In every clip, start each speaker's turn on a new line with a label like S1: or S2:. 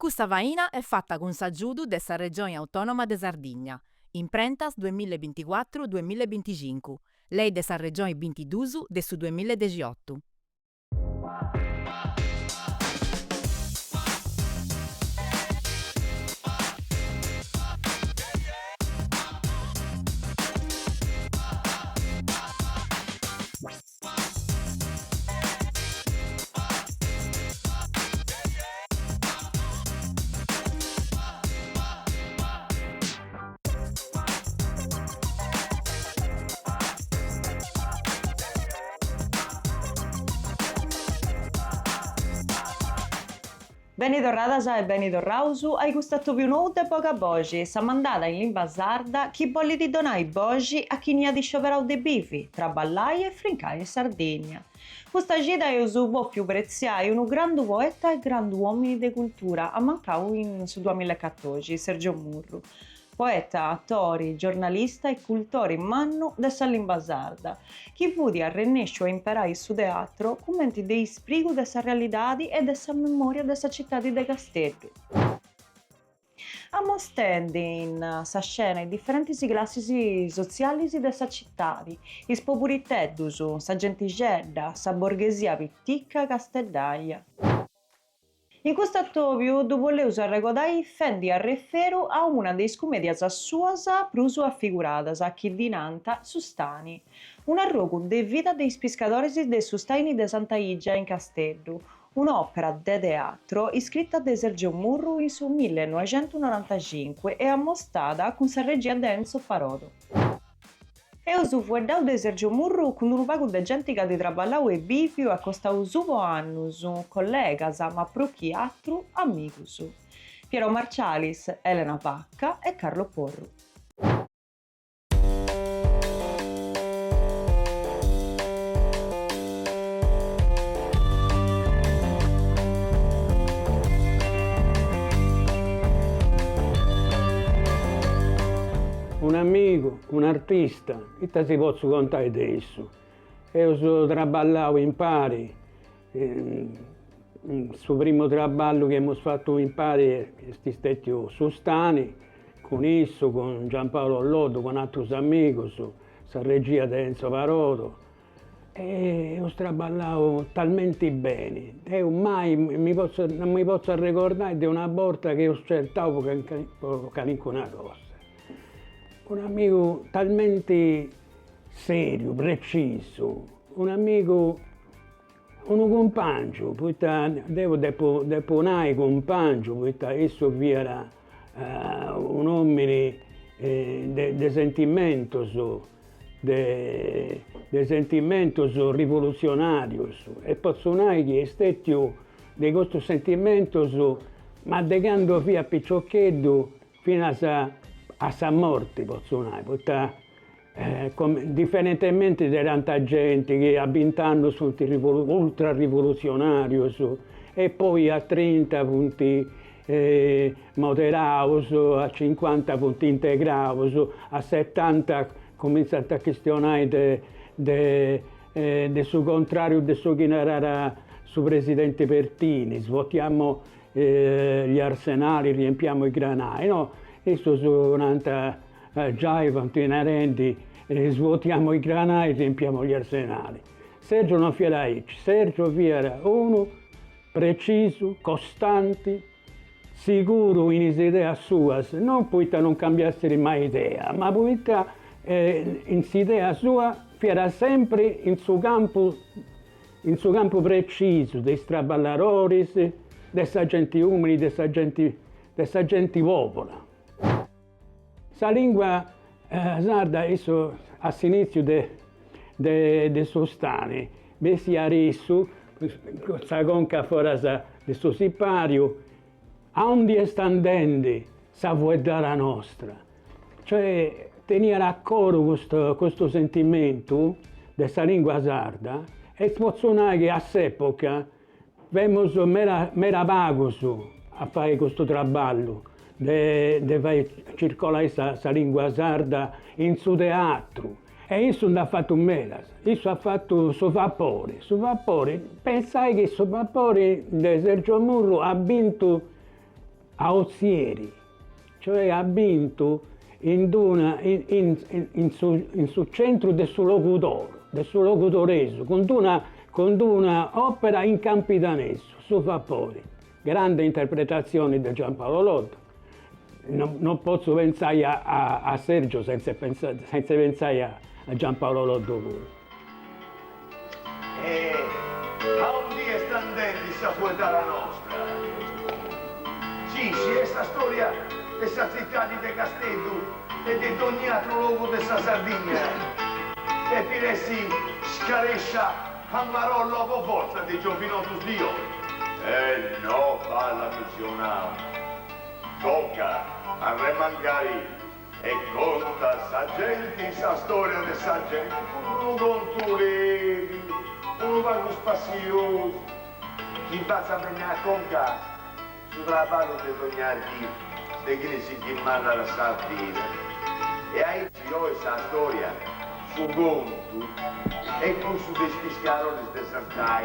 S1: Questa vaina è fatta con s'aggiudu dessa Regione Autonoma de Sardigna, in prentas 2024-2025, lei dessa Regione 22 de su 2018.
S2: Beni torradas e beni torrausu, hai gustato più nude e poca bogi, sa mandata in lingua sarda chi volli di donai bogi a chi ne ha di scioperau de bifi, tra ballai e frincai in Sardegna. Questa gita io subo più preziai un grande poeta e grande uomo di cultura, a mancau in su 2014, Sergio Murru. Poeta, attore, giornalista e cultore mannu dessa lingua sarda, chi vudi a rennescio e imparare su teatro commenti dei sprigu dessa realidade e dessa memoria dessa città di De Castello. Ammostendi in sa scena i differenti classi sociali dessa città, i spopuriteddusu, sa gentigedda, sa borghesia pitticca castellaia. In questo attovio, dopo l'uso arregodai, fendi a referu a una dei scumedias suasa prusu affiguradas a chi dinanta Sustani, un arrogu de vita dei pescadores de Sustaini de Santa Igia in Castello, un'opera de teatro iscritta da Sergio Murru in su 1995 e ammostata con sa regia de Enzo Parodo. Eu su fueddau de Sergio Murru con un pagu de gente che di traballau e viviu a costau suvo annus, collegas, ma pro chi altru amicus. Piero Marcialis, Elena Pacca e Carlo Porru.
S3: Un amico, un artista, che si posso contare adesso. Io sono traballato in pari, il primo traballo che abbiamo fatto in pari è stato Sustani, con esso, con Giampaolo Loddo, con altri amici, la regia di Enzo Parodo. E ho traballato talmente bene, io mai non mi posso ricordare di una volta che ho scelto per qualunque cosa. Un amico talmente serio, preciso, un amico, un compagno, perché devo deponare compagno, perché esso era un uomo di sentimento, di sentimento rivoluzionario, e posso dire che è stato di questo sentimento, ma da quando via piccioccheddo fino a sa morte, posso dire, perché differentemente da tanta gente che a 20 anni sono ultra rivoluzionari e poi a 30 punti moderati, a 50 punti integrati, a 70 cominciano a questionare del suo contrario, del suo che era su presidente Pertini, svuotiamo gli arsenali, riempiamo i granai, no? Adesso sono già i continuerenti, svuotiamo i granai e riempiamo gli arsenali. Sergio non era aici, Sergio era uno preciso, costante, sicuro in idea sua, non perché non cambiasse mai idea, ma perché in idea sua era sempre in suo campo preciso, dei straballadori, dessa gente umili, dessa gente popola. La lingua sarda adesso all'inizio de Sustani, si adesso, questa conca fuori del suo sipario, a onde standende sa vuedara nostra. Cioè, tenere a coro questo sentimento della lingua sarda e posso dire che a quell'epoca vemmo mera vagos a fare questo traballo. De fare circolare questa lingua sarda in su teatro. E isso non ha fatto melas, isso ha fatto suo vapore. Pensai che suo vapore di Sergio Murru ha vinto a Ozieri, cioè ha vinto in sul centro del suo locutoreso, con una opera in Campidanese, su Vapori. Grande interpretazione di Giampaolo Loddo. Non posso pensare a Sergio senza pensare a Giampaolo Loddo pure.
S4: A un dia standendi sa poeta la nostra. Sì, questa storia della città di Castello e di ogni altro luogo della Sardegna. E Piressi scarescia a Marollo a forza di Giovinotus Dio. No, balla missionale. Tocca a remangari e conta sa gente, sa storia de sa gente, uno conturevi, uno vago spazioso, chi passa a venire a conca, su traballo di sognarti, de che ne si chiamava la Sardina. E aí tirò essa storia su conto e con su questi scaloni di Santa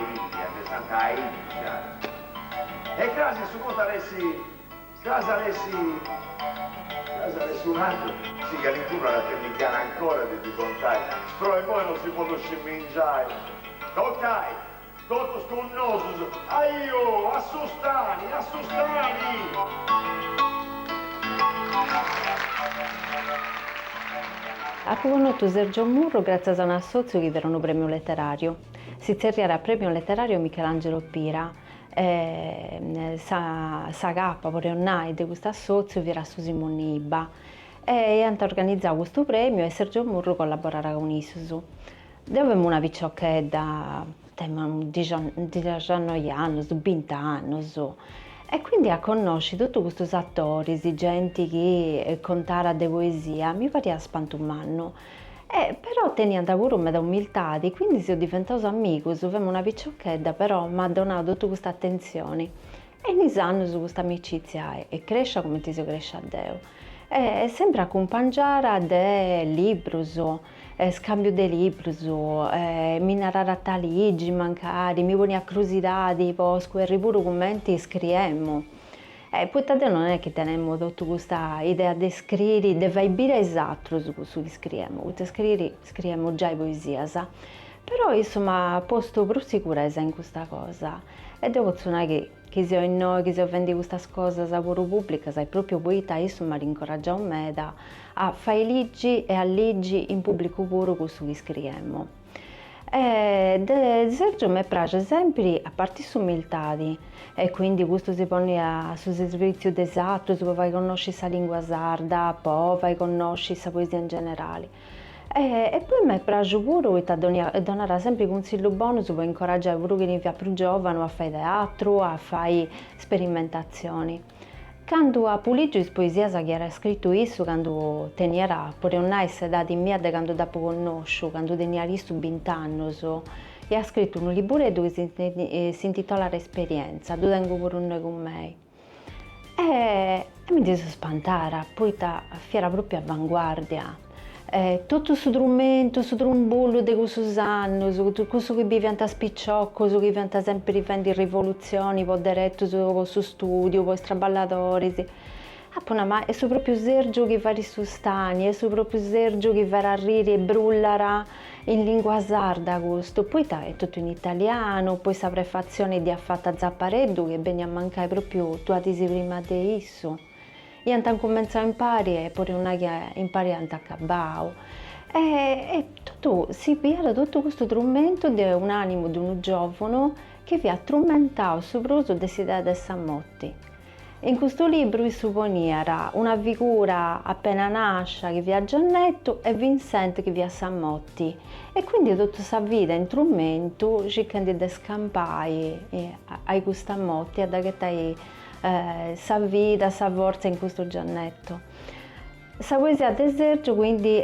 S4: Ilia. E grazie su conto Casa Alessi un altro, sì che l'incuna la tecnicana ancora di contare, però e poi non si può scimmingiare. Ok, tutto sconnoso, aio, assustani.
S5: Ha conosciuto Sergio Murro grazie a un assozio che era un premio letterario. Si era premio letterario Michelangelo Pira. Sa capa pure un di questo assozio era su Simone Iba e hanno organizzato questo premio e Sergio Murro collaborava con ISUSU. Avevamo una picciocchetta, 19 anni, 20 anni, e quindi a conoscere tutti questi attori, gente che contava di poesia, mi pareva spantumanno. Però teniamo pure da umiltà, quindi sono diventato amico, avevamo una picciocchetta, però mi ha donato tutta questa attenzione. E in anni su questa amicizia e cresce come ti si cresce a Dio. E sempre accompagnare dei libri, scambio di libri, mi narrare a taligi, mancari, mi pone a curiosità, tipo, squerri pure commenti e scriviamo. Poi non è che teniamo tutta questa idea di scrivere, di vibrare esatto su cui scriviamo, scriviamo già poesia, però insomma posto più sicurezza in questa cosa. E devo dire che se in noi, che se vendi queste cose pure pubbliche, sai proprio poeta, insomma rincoraggia me a fare leggi e a leggi in pubblico pure con cui scriviamo. Sergio mi piace sempre a parte umiltà e quindi questo si pone sul servizio esatto, poi vai a conoscere la lingua sarda, poi vai a conoscere la poesia in generale. E poi mi piace pure che donare sempre consiglio buono per incoraggiare pure chi è più giovane a fare teatro, a fare sperimentazioni. Quando a Puligio poesia che era scritto isso, quando teniera pure una età di mia quando dopo conosco, quando tenia visto 20 anni, e ha scritto un libretto che si intitola Esperienza, lo tengo pure noi con me. E mi dice spantare, poi era proprio avanguardia. Tutto su strumento, su trumbullo di questo anno, questo che diventa spicciocco, che diventa sempre rivendi rivoluzioni, poi diretto su studio, poi straballatori. Ma è proprio Sergio che va risustani, è proprio Sergio che va a rire e brullara in lingua sarda questo. Poi è tutto in italiano, poi sa prefazione di affatta Zappareddu che viene a mancare proprio tu adisi prima di isso. Io ho cominciato a imparare e poi una che impari a accabao. E si piace tutto questo strumento di un animo di un giovane che vi ha strumentato soprattutto dell'idea del Sammotti. In questo libro si supponiera una figura appena nasce che vi ha Giannetto e Vincent che vi ha Sammotti. E quindi tutta questa vita in strumento cercando di scampare ai questi Sammotti, ad che sa vita, sa forza in questo Giannetto. La poesia di Sergio quindi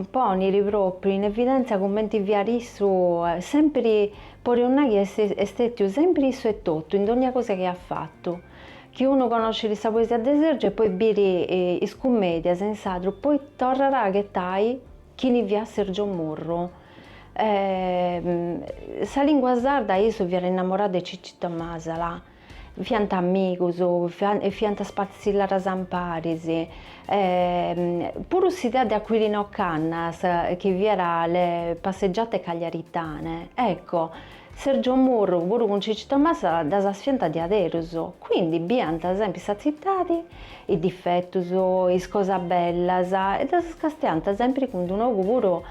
S5: pone proprio in evidenza commenti viarisso sempre per una che è stato sempre isso e tutto in ogni cosa che ha fatto. Che uno conosce la poesia di Sergio e poi biri in commedia senz'altro, poi tornerà che tai chi ne via Sergio Murro. La lingua sarda io sono innamorata di Ciccio Masala. fianta amigos, fianta spazzillara samparisi, pure s'idea di acquirino cannas, che vi era le passeggiate cagliaritane, ecco, Sergio Murru, pure con Cicci Tommasa, da sa sfianta di aderuso, quindi bianta, ad esempio, sa zittati, i difettos, i cosa bellas, e da scastianta sempre con un uovo pure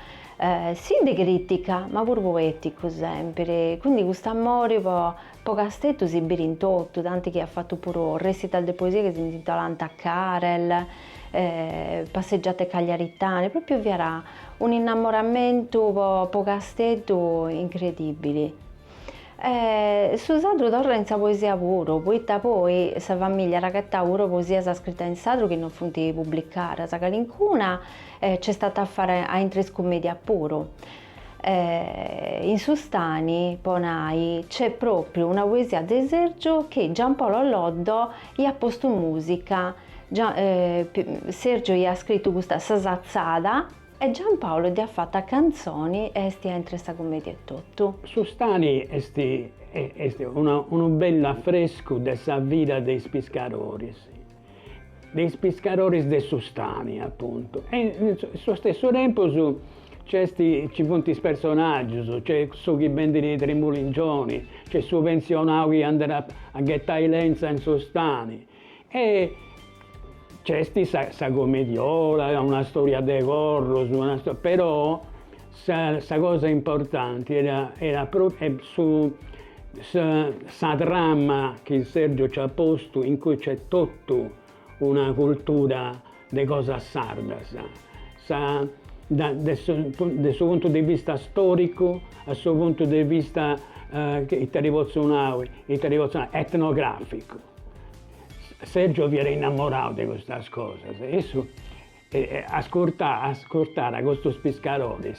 S5: sì di critica, ma pure poetico sempre. Quindi questo amore po Castetto si birintotto, tanti che ha fatto pure un recital di poesie che si intitola Carel, passeggiate cagliaritane, proprio vi era un innamoramento po Castetto incredibile. Su torna in sa poesia pure, poi sa famiglia raccattà pure poesia sa scritta in sadro che non funti pubblicare, sa calincuna c'è stata a fare a intris commedia puro. In Sustani, Ponai, c'è proprio una poesia di Sergio che Giampaolo Loddo gli ha posto musica. Sergio gli ha scritto questa sasazzata e Giampaolo gli ha fatto canzoni e stia in questa commedia e tutto.
S3: Sustani è un bel affresco della vita dei pescatori. Dei pescatori di Sustani, appunto. E allo stesso tempo ci sono questi personaggi, c'è su chi vende i trimulingioni, c'è su pensionato che andrà a gettare lenza in Sustani. E c'è questa commediola, una storia di corro, però la cosa importante era proprio questa trama che Sergio ci ha posto, in cui c'è tutta una cultura di cosa sarda. Dal suo punto di vista storico, dal suo punto di vista etnografico. Sergio vi era innamorato di queste cose, ascoltare questi pescatori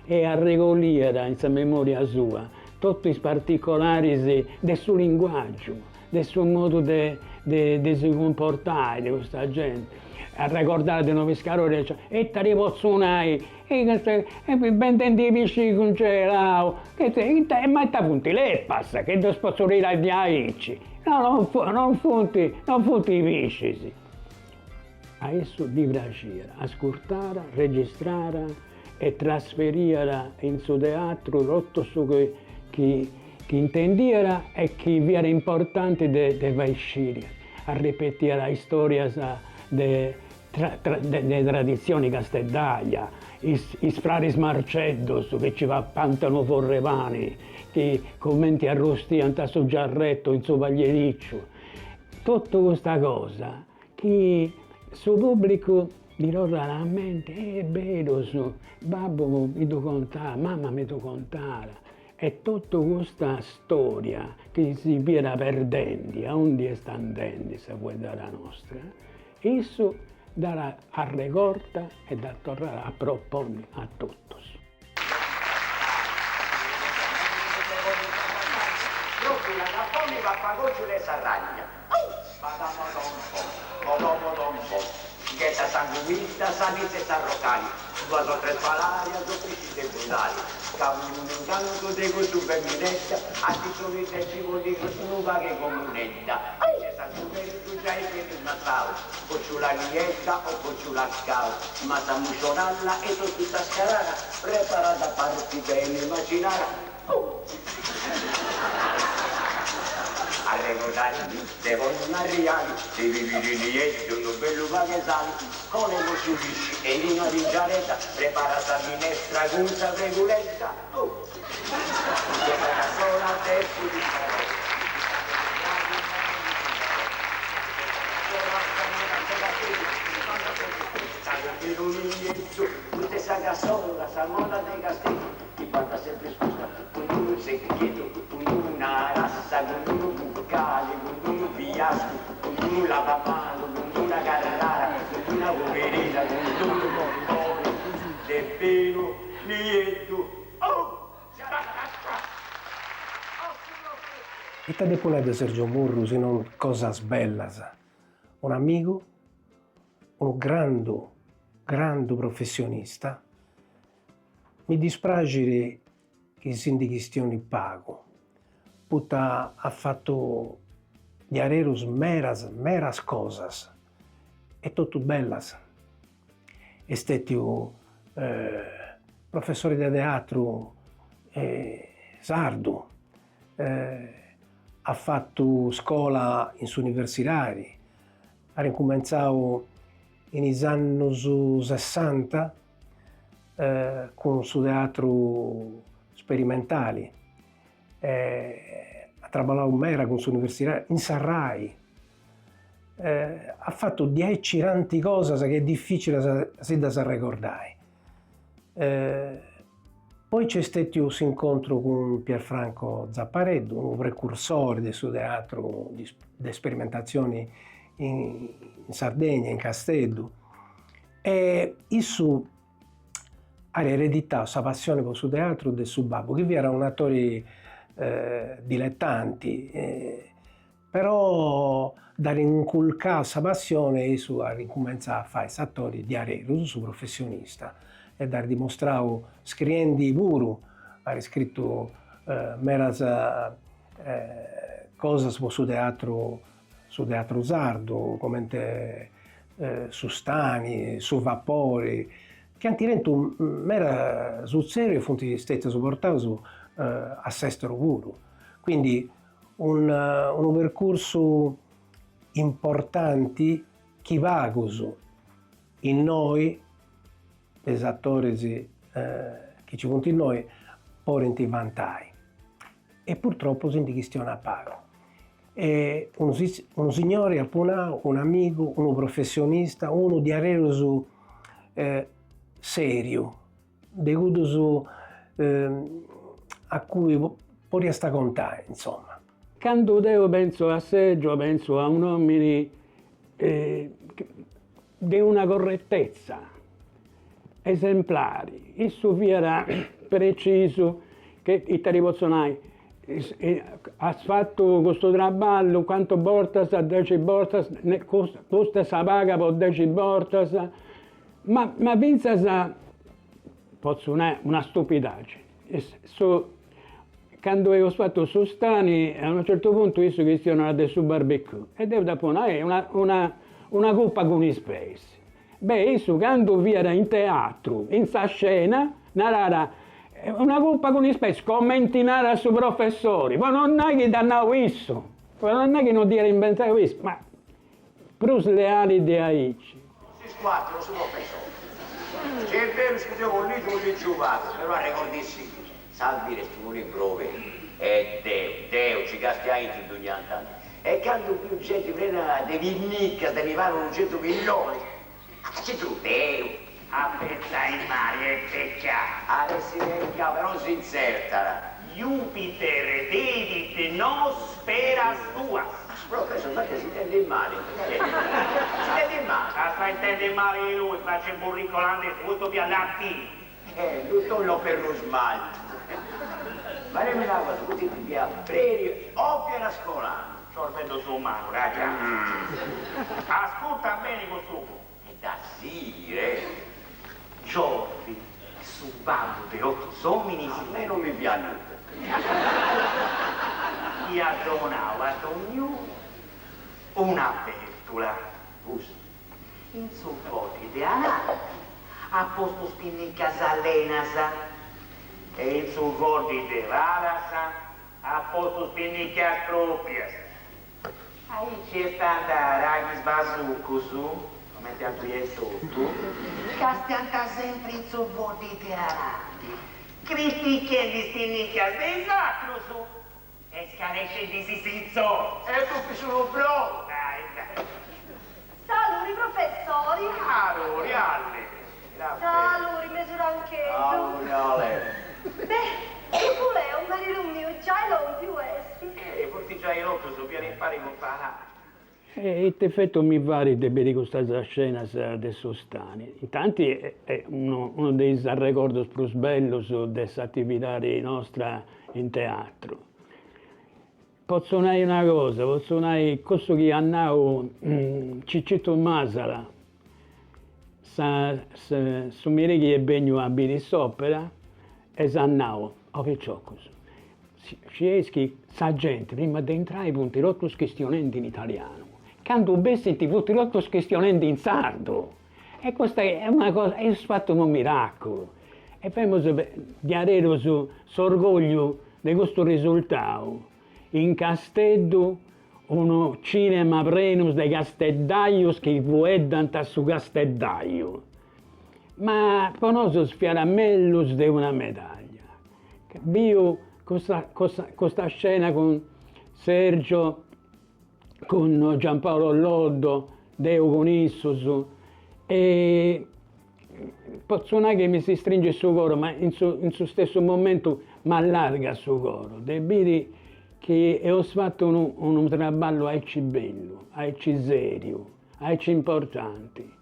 S3: e a regolare in sua memoria sua tutti i particolari del suo linguaggio, del suo modo di si comportare di questa gente. A ricordare di nuovi pescatori, e ti ripozzonai, e bentendi i pesci congelato, ma ti punti le passa, che ti spazzolare di aici. No, non funti i pesci. Adesso di piacere, ascoltare, registrare e trasferire in suo teatro tutto ciò che intendiera e che vi era importante di uscire, a ripetere la storia delle tradizioni casteddaglia, i frari Marceddos che ci va pantano forrevani, che commenti arrostiano a suo giarretto in suo pagliericcio. Tutta questa cosa che il suo pubblico dirò raramente, è vero, babbo mi do contare, mamma mi do contare. E tutta questa storia che si viene perdendo, a onde sta andando, se vuoi dare la nostra, isso darà a ricorda e da tornare a proporre a tutti.
S4: Proprio la Napoli va a pagare le sarragna. Che sta sanguinita, sanite sta rocali, due o tre palari, due pesci dei brutali. Cavolo un incanto di questo femminetta, a di solito ci vuol dire non va che comunetta. Se sta superi tu già hai che ti mattavo, o sulla lietta o sulla scala, ma sta muscionalla e tutta scalata, preparata a farti bene immaginare. A recordare le vogliono reali, se vivi di niente, un bello paghesano, con le musciulisci e in una ringiaretta, prepara sta minestra con sta regoletta. Che farà sola adesso di fare. Tutte sa cassola, sa moda dei castelli, ti porta sempre scusa, con un secchietto, con una rassa, con un buccale, con un fiasco, con un lavamano, con una carrara, con una poverina, con un bombone, de pelo, lieto.
S6: E te depune di Sergio Murru, se non cosas bellas. Un amico, un grande professionista, mi dispiace che si di questioni pago. Putta ha fatto diarerus meras cosas, e totu bellas. Estetiu professore de teatru sardu, ha fatto scuola in universitari, ha ricominciato in anni 60 con su teatro sperimentali, ha lavorato mera con su università in Sarrai, ha fatto 10 tanti cose che è difficile da ricordare. Poi c'è stato questo incontro con Pierfranco Zappareddu, un precursore del suo teatro di sperimentazioni in Sardegna, in Casteddu, e isso ha ereditato questa passione per il suo teatro del suo babbo, che era un attore dilettanti, però da inculcare questa passione isso ha ricominciato a fare questo attore di arero, su professionista, e da dimostrare scriendi puro, ha scritto meras cose su teatro sardo, come su Stani, su Vapori, che antiventu mera sul serio funti stati supportati a Sestero puro. Quindi un percorso importante che va in noi, gli attori che ci sono in noi, porenti vantaggi. E purtroppo si questione a pago. E un signore, un amico, un professionista, uno di arero serio, deguto a cui puoi sta contare, insomma.
S3: Quando io penso a Sergio, penso a un uomo di una correttezza esemplare. Isso era preciso che i taribozionai ha fatto questo lavoro, quanto bortas a 10 bortas, questa si paga per 10 bortas, ma pensa posso una stupidaggine. Quando ho fatto su Stani, a un certo punto visto che stiano del su barbecue, e devo da una coppa con i space. Beh, isso quando vi era in teatro, in sa scena, una coppa con i space, commentinare su professori, ma non è che danno isso, non è che non dire inventato questo, ma plus leali di aici.
S4: Si squattro su professore. C'è vero che io con lui tu li giovate, però ricordi sì. Salvi restano in prove, e Deo, ci castiamo in tutti gli anni. E quando più gente prende dei vinnicca, devi fare un centro milioni, c'è tu, Deo, a pensare in mare e peccato. Adesso vecchia, però si inserta. Jupiter, David, non spera tua. Professor, perché si intende male? Si intende male?
S7: Sta intende male lui, faccio il burricolante tutto più all'atti.
S4: Tutto lo per lo smalto. Ma ne me la cosa, così ti piace, prerio, ovvio la scuola.
S7: Sorvendo su mano, raga. Ascolta bene questo.
S4: E da sì,
S7: Giorgi, su babbo di 8 somini,
S4: a me non mi piace.
S7: Ti addonava a ognuno una pettola. In supporti di anale, a posto spinnica salenasa. E in supporti di rarasa, a posto spinnica proprias. Aí c'è stata ragis bazucco su, come ti appri sotto, castianta sempre in supporti di arati. Critiche di spinnica dei sacro su. E scaresce di sisizzo.
S4: E tu sono bro!
S7: Dai.
S8: Saluri professori!
S7: Allora, alle.
S8: Saluri, mesurancheggio!
S4: Allora,
S8: Beh, che voleva un marito mio, già non più essi!
S7: Porti già in otto, su piano impari con parare.
S3: E effetto mi pare di vedere questa scena di Sostani. Intanto è uno dei ricordi più belli di questa attività nostra in teatro. Posso dire una cosa, posso dire questo che hanno Ciccetto Masala, su Mireghi e Begno a Birisopera, e Sannao, o che c'ho così. Scieschi, sa gente, prima di entrare, punti rotto schestionenti in italiano. Quando bessi ti punti rotto schestionenti in sardo. E questa è una cosa, è fatto un miracolo. E poi diarero su orgoglio di questo risultato. In Casteddu, uno cinema prenus de Casteddaios che vueddant su Casteddaio. Ma conosco sfiaramellus di una medaglia. Io questa scena con Sergio, con Giampaolo Loddo, Deo con Issus, e posso non che mi si stringe sul cuore, ma in suo stesso momento mi allarga sul cuore. Devi che ho fatto un lavoro aici bello, aici serio, aici importante.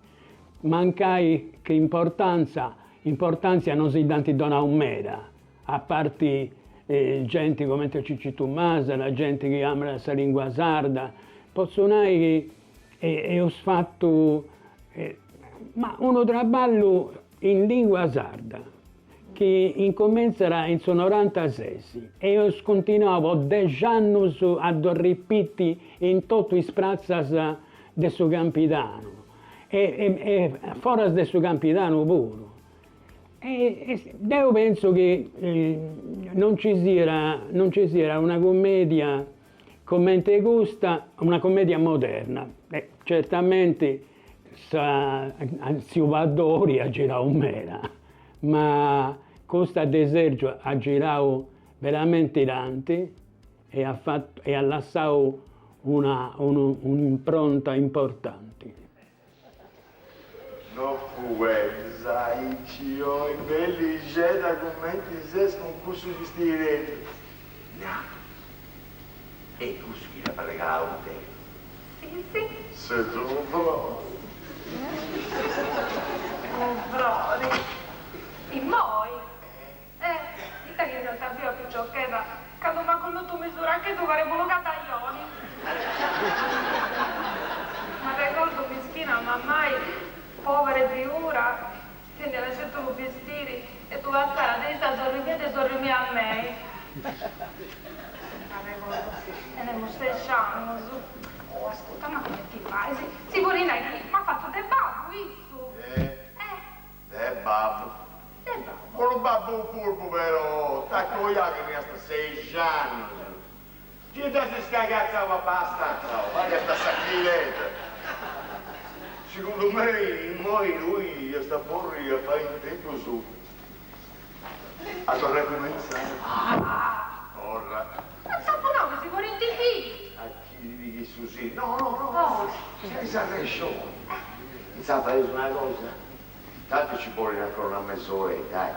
S3: Mancai che importanza non si dona un mera, a parte gente come Cicci Tommaso, la gente che ama la lingua sarda, posso dire che ho fatto ma uno lavoro in lingua sarda, che incomienzerà in 96 e io continuavo 10 anni a ripetere in tutti i sprazzi del suo Campidano e fuori del suo Campidano pure. Io penso che non ci sia una commedia come te gusta, una commedia moderna. Certamente si va d'ori a girare un mera, ma Costa de Sergio ha girato veramente tanti e ha lasciato un'impronta importante.
S4: No fuerza y chio y beligera commenti ses con curso di stile. No. E tu sfida per regalare un te.
S8: Sì.
S4: Se tu vuoi.
S8: Brodi. I moi. Dite che in realtà più più ciocchetta, quando mi ha condotto misura anche tu faremo un cataglioni. Ma ricordo mischina, ma mai povera figura, se ne lasciato i vestiti e tu a cara destra sorrimi a me. Ma ricordo, e ne stesso anno, oh, ascolta, ma come ti fai? Sigurina chi? Ma ha fatto del babbo, visto?
S4: De babbo. Quello babbo furbo però, tacco io che mi sta 6 anni. Chi da si scagazza va basta, vai a sta sacchiletta. Secondo me, lui sta fuori a fare il tempo su. A tornare a cominciare. Ora.
S8: Ma sapponavo, si vuole in TV.
S4: A chi dici su sì? No. Si sa che è show. Mi sa fare una cosa. Tanto ci vuole ancora una mezz'ora, dai.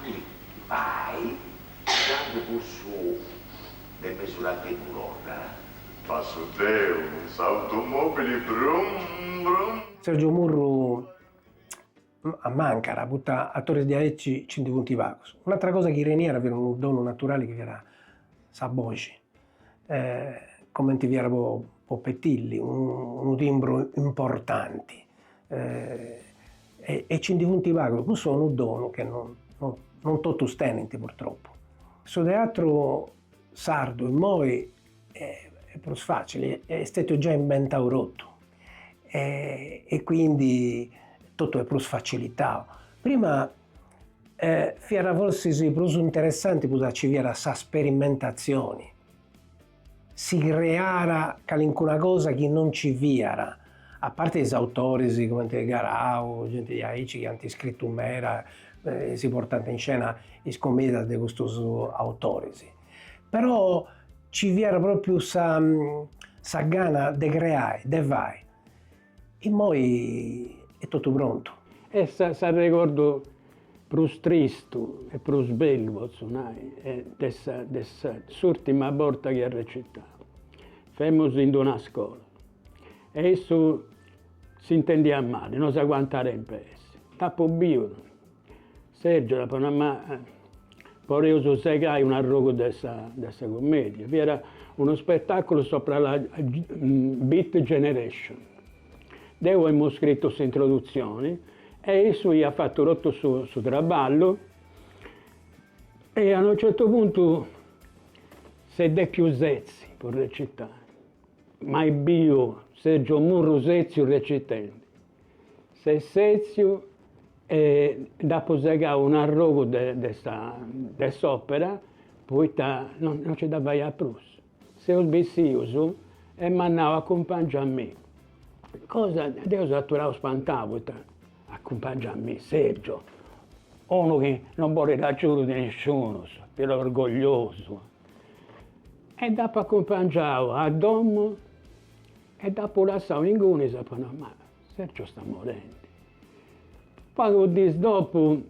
S4: Qui vai, grande pur su, le misurate in un'ora. Passo te, un automobili, brum, brum.
S6: Sergio Murru a Mancara, a Torres di Aecci, Cinti Vagos. Un'altra cosa che Reniera aveva un dono naturale che era Saboci, come ti era Pettilli, un timbro importante. E Cinti Vagos, questo è un dono che non tutti tenenti purtroppo. Questo teatro sardo in Moi è più facile, è stato già inventato e quindi tutto è più facilitato. Prima era forse più interessante perché ci era questa sperimentazione, si creara qualcuna cosa che non ci viera, a parte gli autori come Garau, gente di Aici che hanno scritto un mera, si portano in scena le commedie di questi autori. Però ci viera proprio questa gana di creare, di fare. E poi è tutto pronto.
S3: E sa ricordo più triste e più bello, dessa l'ultima volta che ha recitato. Femmos in una scuola. E esso si intendeva male, non sa quantare in paese. Tappo bio. Sergio, la panama, poi sai che hai un arrogo dessa commedia. Vi era uno spettacolo sopra la Beat Generation. Devo abbiamo scritto questa introduzione e esso gli ha fatto rotto su traballo e a un certo punto se de chiusezzi per recitare. Ma è bio, Sergio Murru Sezio recitando. Se Sezio, dopo segare un arrogo di quest'opera, poi non ci dava più. Se ho sbissio e mi andavo a accompagnare a me. Cosa, Dio atturavo spantavo, accompagna a me, Sergio. Uno che non vuole raggiungere di nessuno, però orgoglioso. E dopo accompagnavo a Domo e dopo lasciavo in gune e sapevano, ma Sergio sta morendo. Poi un giorno dopo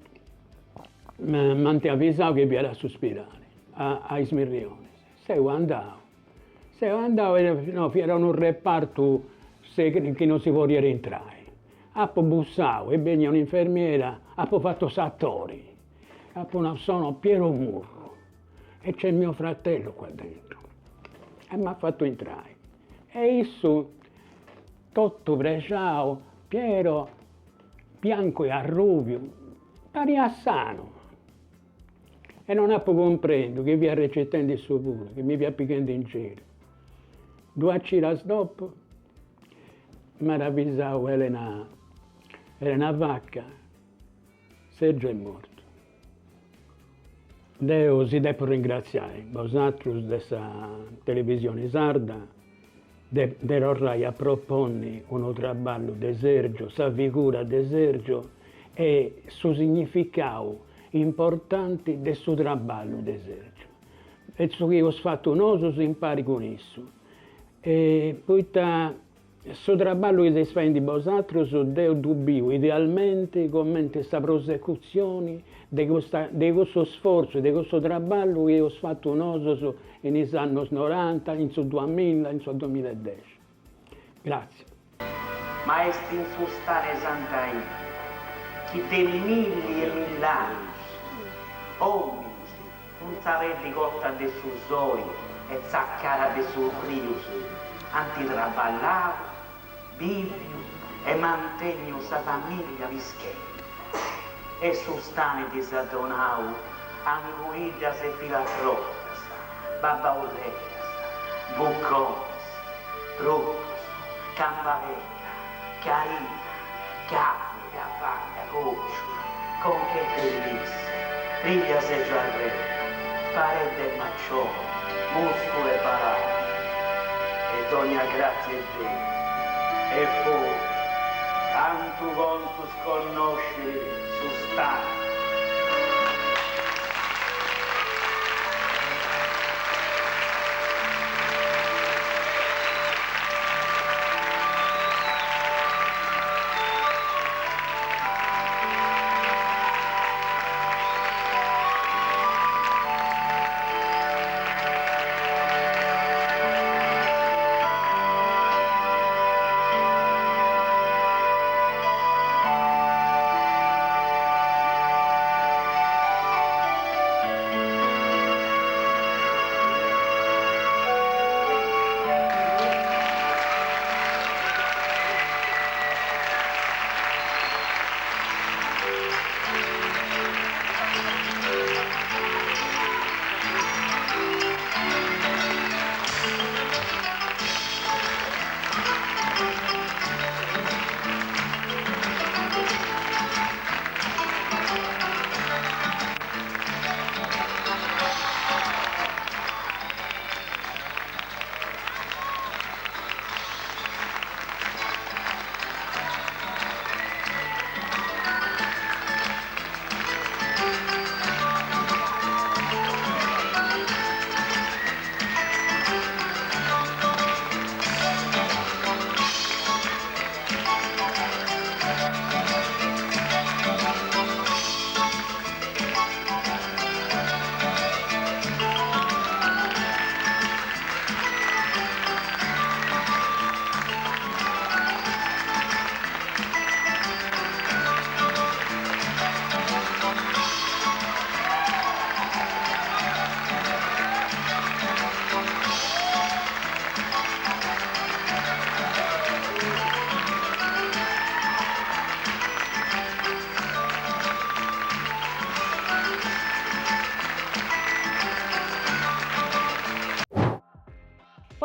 S3: mi hanno avvisato che vi era a sospirare, a Ismirrione. Se io andavo, no, era un reparto che non si voleva entrare. Poi bussavo e veniva un'infermiera, poi fatto sattori. Poi sono Piero Murru e c'è mio fratello qua dentro. E mi ha fatto entrare. E io, tutto bresciao, Piero, bianco e arrubio, paria sano. E non comprendo che via recitando il suo pure, che mi via piccando in giro. 2 ciras dopo, mi ha avvisato Elena Vacca, Sergio è morto. Io si deve ringraziare, vosaltros della televisione sarda, derorai a proporre un lavoro di Sergio, sa figura di Sergio e su significato importante del suo lavoro di Sergio. E ciò che ho fatto noi si impari con esso. E poi questo lavoro che si fa in vosaltros, Dio dubbio idealmente come questa prosecuzione di questo sforzo, di questo lavoro che ho fatto noi negli anni 90, in 2000, in 2010. Grazie.
S7: Maestri in sustane santai, chi dei milli e millani, omnis, un savelli cotta de sus ori e zaccara de sus rius, antitraballavo, vivio e mantegno sa famiglia vischetta. E sustane disadonau, anguidas e filacrotas, babaurreas, bucones, trucos, cambaretta, carina, caffia, vaglia, goccio, con che delizia, briglia se già al re, parete e maccione, muscolo e palate, e dogna grazia e bene, e poi, tanto quanto sconoscere sustane.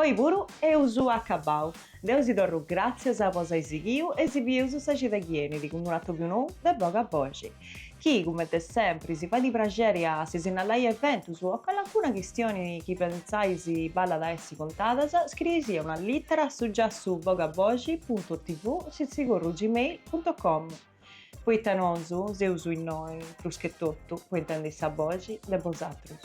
S2: Poi pure e usu accabau. Deo si torro grazie a posa esigiu e si viusu sa cita chienili con un atto più non da poca voce. Chi, come te sempre, si fa di piacere a si segnalare eventus o con alcuna questione che pensai si balla da essi contatas, scrivi una lettera su già su vogavoci.tv@gmail.com. Poi tanosu, se uso in noi, fruschettotto, poi intendi sa voci, le vosatrus.